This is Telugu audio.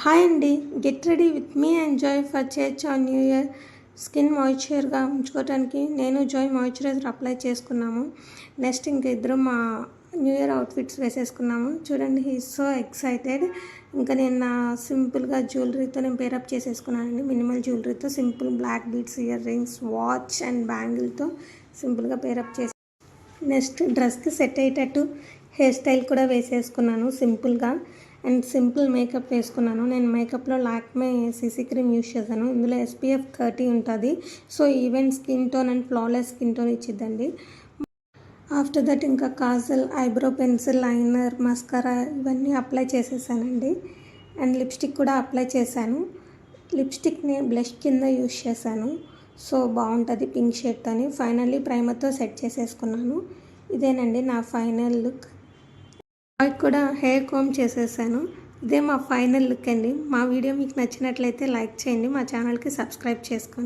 హాయ్ అండి, get ready with me and joy for church on new year. Skin మాయిశ్చర్గా ఉంచుకోవడానికి నేను జాయ్ మాయిశ్చరైజర్ అప్లై చేసుకున్నాము. నెక్స్ట్ ఇంక ఇద్దరు మా న్యూ ఇయర్ అవుట్ఫిట్స్ వేసేసుకున్నాము. చూడండి, హీ సో ఎక్సైటెడ్. ఇంకా నేను నా సింపుల్గా జ్యువెలరీతో నేను పేరప్ చేసేసుకున్నానండి. మినిమల్ జ్యువెలరీతో simple black beads, earrings, watch and బ్యాంగిల్తో సింపుల్గా పేరప్ చేసి నెక్స్ట్ డ్రెస్కి సెట్ అయ్యేటట్టు హెయిర్ స్టైల్ కూడా వేసేసుకున్నాను సింపుల్గా. అండ్ సింపుల్ మేకప్ వేసుకున్నాను. నేను మేకప్లో లాక్మే సీసీ క్రీమ్ యూస్ చేశాను. ఇందులో SPF 30 ఉంటుంది. So even skin tone and flawless skin tone ఇచ్చిద్దండి. ఆఫ్టర్ దట్ ఇంకా kajal, eyebrow pencil, liner, mascara ఇవన్నీ అప్లై చేసేసానండి. అండ్ లిప్స్టిక్ కూడా అప్లై చేశాను. లిప్స్టిక్ని బ్లష్ కింద యూస్ చేశాను. సో బాగుంటుంది పింక్ షేడ్తోని. ఫైనల్లీ ప్రైమర్తో సెట్ చేసేసుకున్నాను. ఇదేనండి నా ఫైనల్ లుక్. కూడా హెయిర్ కోమ్ చేసేసాను. ఇదే మా ఫైనల్ లుక్ అండి. మా వీడియో మీకు నచ్చినట్లయితే లైక్ చేయండి, మా ఛానల్కి సబ్స్క్రైబ్ చేసుకోండి.